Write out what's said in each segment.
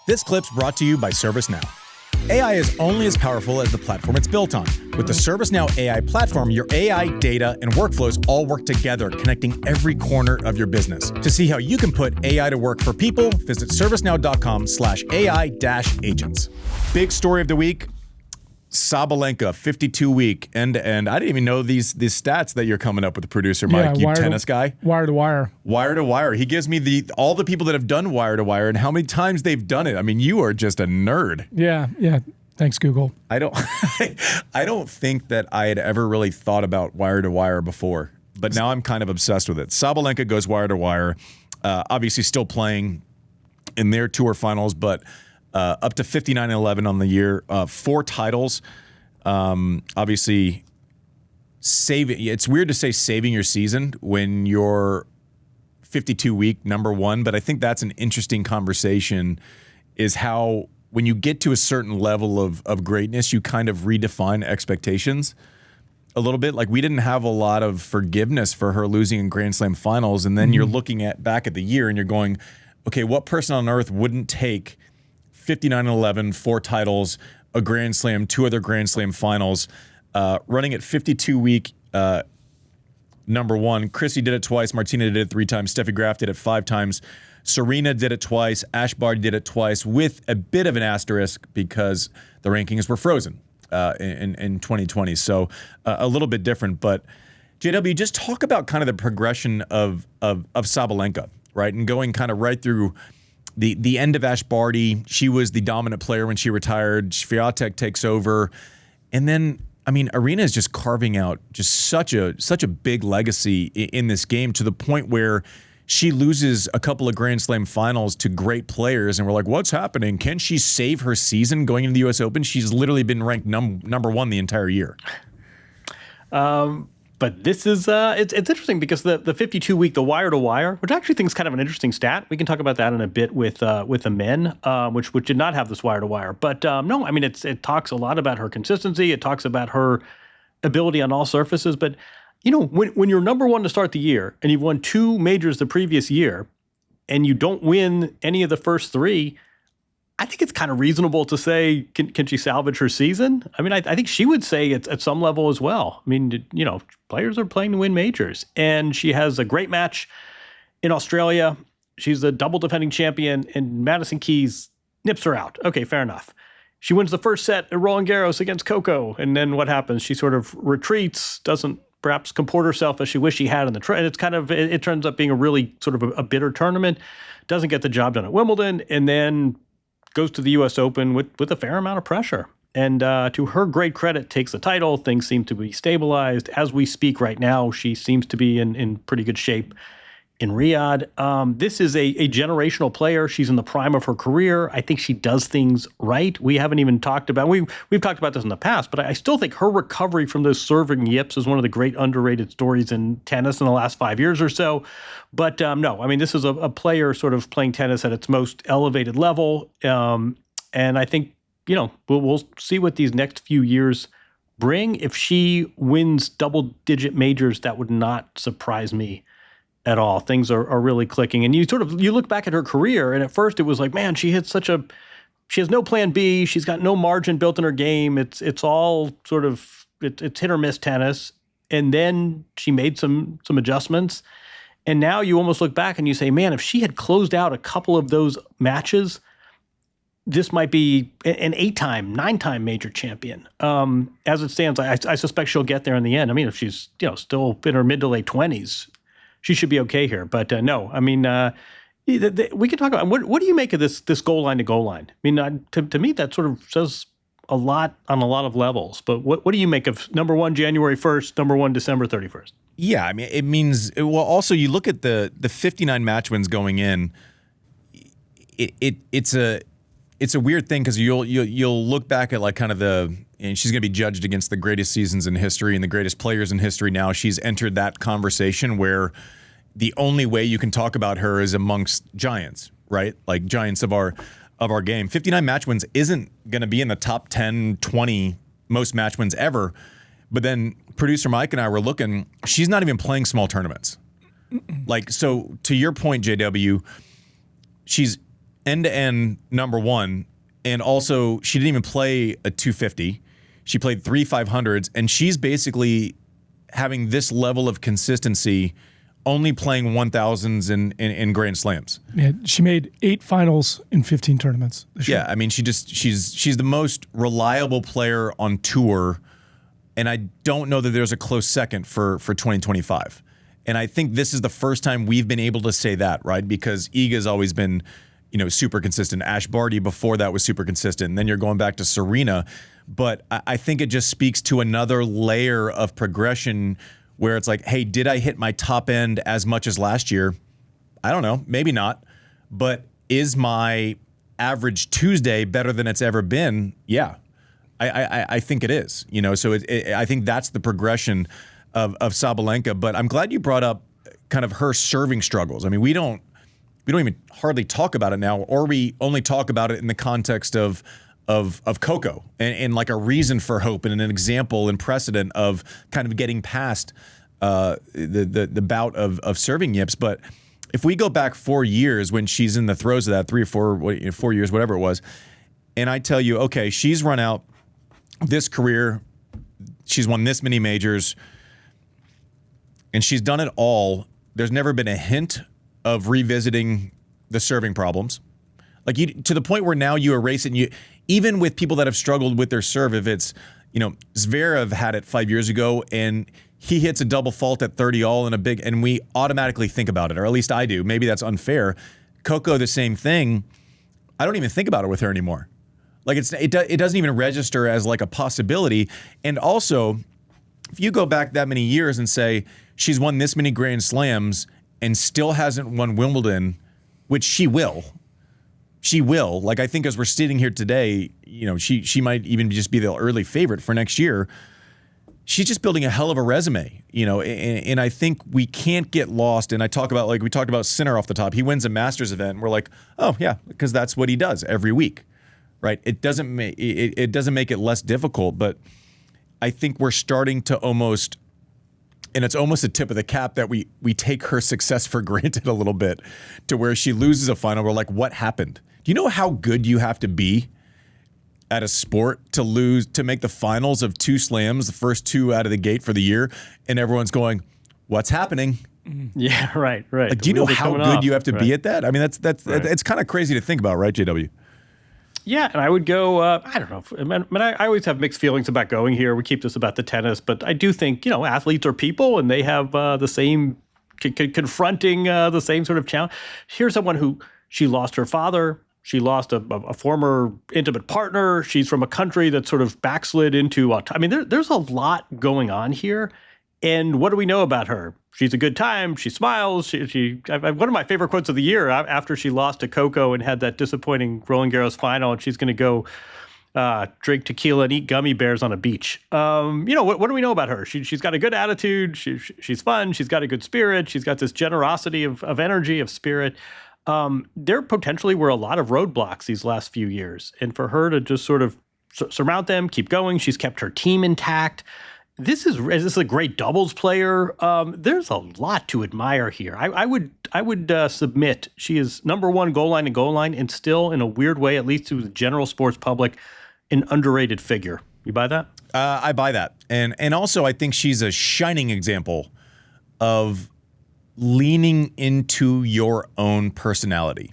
This clip's brought to you by ServiceNow. AI is only as powerful as the platform it's built on. With the ServiceNow AI platform, your AI, data, and workflows all work together, connecting every corner of your business. To see how you can put AI to work for people, visit servicenow.com/AI-agents. Big story of the week, Sabalenka, 52-week end-to-end. I didn't even know these stats that you're coming up with, producer Mike, you tennis guy. Wire to wire. Wire to wire. He gives me all the people that have done wire to wire and how many times they've done it. I mean, you are just a nerd. Yeah. Thanks, Google. I don't think that I had ever really thought about wire to wire before, but now I'm kind of obsessed with it. Sabalenka goes wire to wire, obviously still playing in their tour finals, but up to 59-11 on the year, 4 titles. Obviously, it's weird to say saving your season when you're 52-week number one, but I think that's an interesting conversation, is how when you get to a certain level of greatness, you kind of redefine expectations a little bit. Like, we didn't have a lot of forgiveness for her losing in Grand Slam finals, and then you're looking back at the year and you're going, okay, what person on earth wouldn't take 59-11, 4 titles, a Grand Slam, 2 other Grand Slam finals, running at 52-week number one. Chrissy did it twice. Martina did it 3 times. Steffi Graf did it 5 times. Serena did it twice. Ash Barty did it twice, with a bit of an asterisk because the rankings were frozen in 2020. So a little bit different. But JW, just talk about kind of the progression of Sabalenka, right? And going kind of right through the end of Ash Barty. She was the dominant player when she retired. Swiatek takes over. And then, I mean, Aryna is just carving out just such a big legacy in this game, to the point where she loses a couple of Grand Slam finals to great players. And we're like, what's happening? Can she save her season going into the U.S. Open? She's literally been ranked number one the entire year. But this is, it's interesting because the 52-week, the wire-to-wire, which I actually think is kind of an interesting stat. We can talk about that in a bit with the men, which did not have this wire-to-wire. But no, I mean, it talks a lot about her consistency. It talks about her ability on all surfaces. But, you know, when you're number one to start the year and you've won 2 majors the previous year and you don't win any of the first 3, I think it's kind of reasonable to say, can she salvage her season? I mean, I think she would say it's at some level as well. I mean, you know, players are playing to win majors. And she has a great match in Australia. She's the double defending champion, and Madison Keys nips her out. Okay, fair enough. She wins the first set at Roland Garros against Coco. And then what happens? She sort of retreats, doesn't perhaps comport herself as she wished she had in the and it's kind of, it turns up being a really sort of a bitter tournament. Doesn't get the job done at Wimbledon, and then goes to the U.S. Open with a fair amount of pressure. And to her great credit, takes the title. Things seem to be stabilized. As we speak right now, she seems to be in pretty good shape in Riyadh. This is a generational player. She's in the prime of her career. I think she does things right. We haven't even talked about, we've talked about this in the past, but I still think her recovery from those serving yips is one of the great underrated stories in tennis in the last 5 years or so. But no, I mean, this is a player sort of playing tennis at its most elevated level. And I think, you know, we'll see what these next few years bring. If she wins double-digit majors, that would not surprise me at all. Things are really clicking. And you look back at her career, and at first it was like, man, she has no plan B. She's got no margin built in her game. It's all sort of, it's hit or miss tennis. And then she made some adjustments. And now you almost look back and you say, man, if she had closed out a couple of those matches, this might be an 8-time, 9-time major champion. As it stands, I suspect she'll get there in the end. I mean, if she's, you know, still in her mid to late 20s, she should be okay here. But no, I mean, we can talk about, what do you make of this goal line to goal line? I mean, to me, that sort of says a lot on a lot of levels. But what do you make of number 1, January 1st, number 1, December 31st? Yeah, I mean, it means, well, also you look at the 59 match wins going in, it's a weird thing, because you'll look back at like kind of and she's going to be judged against the greatest seasons in history and the greatest players in history now. She's entered that conversation where the only way you can talk about her is amongst giants, right? Like giants of our game. 59 match wins isn't going to be in the top 10, 20 most match wins ever. But then producer Mike and I were looking, she's not even playing small tournaments. Like, so to your point, JW, she's end-to-end number one, and also she didn't even play a 250. She played 3 500s, and she's basically having this level of consistency only playing 1,000s in Grand Slams. Yeah, she made 8 finals in 15 tournaments this year. Yeah, I mean, she's the most reliable player on tour, and I don't know that there's a close second for 2025. And I think this is the first time we've been able to say that, right? Because Iga's always been, super consistent. Ash Barty before that was super consistent. And then you're going back to Serena. But I think it just speaks to another layer of progression where it's like, hey, did I hit my top end as much as last year? I don't know, maybe not. But is my average Tuesday better than it's ever been? Yeah, I think it is. So I think that's the progression of Sabalenka. But I'm glad you brought up kind of her serving struggles. I mean, we don't even hardly talk about it now, or we only talk about it in the context of Coco and like a reason for hope and an example and precedent of kind of getting past the bout of serving yips. But if we go back 4 years when she's in the throes of that, 3 or 4 years, whatever it was, and I tell you, okay, she's run out this career, she's won this many majors, and she's done it all. There's never been a hint of revisiting the serving problems. Like to the point where now you erase it, and even with people that have struggled with their serve, if it's, Zverev had it 5 years ago and he hits a double fault at 30 all in a big, and we automatically think about it, or at least I do. Maybe that's unfair. Coco, the same thing. I don't even think about it with her anymore. Like it doesn't even register as like a possibility. And also, if you go back that many years and say she's won this many Grand Slams and still hasn't won Wimbledon, which she will. She will. Like, I think as we're sitting here today, she might even just be the early favorite for next year. She's just building a hell of a resume, and I think we can't get lost. And I talk about, like we talked about Sinner off the top. He wins a Masters event, and we're like, oh yeah, because that's what he does every week, right? It doesn't make it less difficult, but I think we're starting to almost, and it's almost a tip of the cap that we take her success for granted a little bit, to where she loses a final. We're like, what happened? Do you know how good you have to be at a sport to make the finals of 2 slams, the first 2 out of the gate for the year, and everyone's going, what's happening? Yeah, right. Like, do you know how good you have to be at that? I mean, that's right. It's kind of crazy to think about, right, JW? Yeah, and I would go, I don't know. I always have mixed feelings about going here. We keep this about the tennis, but I do think, athletes are people, and they have the same, confronting the same sort of challenge. Here's someone who, she lost her father. She lost a former intimate partner. She's from a country that sort of backslid into, I mean, there's a lot going on here. And what do we know about her? She's a good time. She smiles. One of my favorite quotes of the year, after she lost to Coco and had that disappointing Roland Garros final, and she's going to go drink tequila and eat gummy bears on a beach. What do we know about her? She's got a good attitude. She's fun. She's got a good spirit. She's got this generosity of energy, of spirit. There potentially were a lot of roadblocks these last few years. And for her to just sort of surmount them, keep going, she's kept her team intact. This is a great doubles player. There's a lot to admire here. I would submit she is number one goal line to goal line, and still, in a weird way, at least to the general sports public, an underrated figure. You buy that? I buy that. And also I think she's a shining example of leaning into your own personality,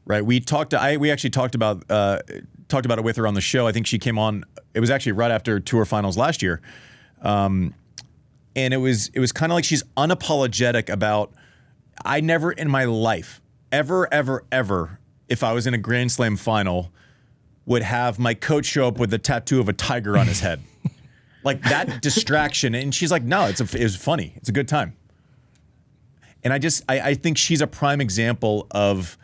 right? We actually talked about it with her on the show. I think she came on, it was actually right after tour finals last year. And it was kind of like she's unapologetic about, I never in my life, ever, if I was in a Grand Slam final, would have my coach show up with a tattoo of a tiger on his head. Like that distraction. And she's like, no, it was funny. It's a good time. And I think she's a prime example of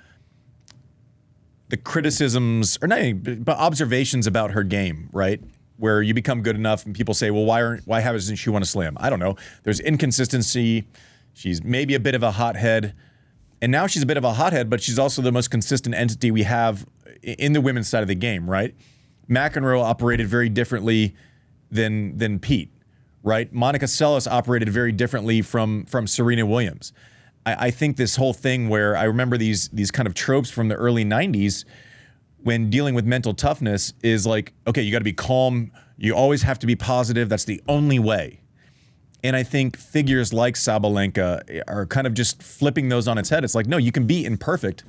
the criticisms, or not, but observations about her game, right? Where you become good enough and people say, well, why hasn't she won a slam? I don't know. There's inconsistency. She's maybe a bit of a hothead. And now she's a bit of a hothead, but she's also the most consistent entity we have in the women's side of the game, right? McEnroe operated very differently than Pete, right? Monica Seles operated very differently from Serena Williams. I think this whole thing where I remember these kind of tropes from the early 90s when dealing with mental toughness is like, okay, you got to be calm. You always have to be positive. That's the only way. And I think figures like Sabalenka are kind of just flipping those on its head. It's like, no, you can be imperfect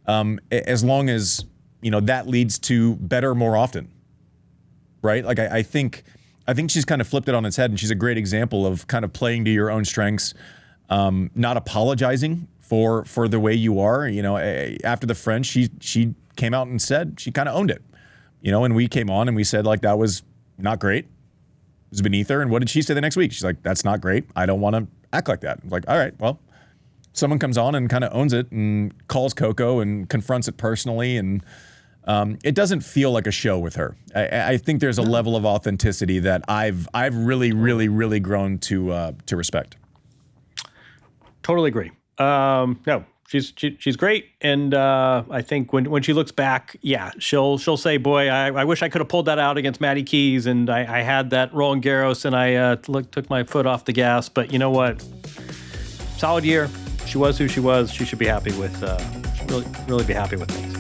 as long as, that leads to better more often, right? Like I think she's kind of flipped it on its head, and she's a great example of kind of playing to your own strengths, not apologizing for the way you are. After the French, she came out and said she kind of owned it, and we came on and we said like that was not great. It was beneath her. And what did she say the next week? She's like, that's not great. I don't want to act like that. I was like, all right, well, someone comes on and kind of owns it and calls Coco and confronts it personally. And it doesn't feel like a show with her. I think there's a level of authenticity that I've really, really, really grown to respect. Totally agree. No, she's great, and I think when she looks back, she'll say, "Boy, I wish I could have pulled that out against Maddie Keys, and I had that Roland Garros, and I took my foot off the gas." But you know what? Solid year. She was who she was. She should be happy with. Really be happy with things.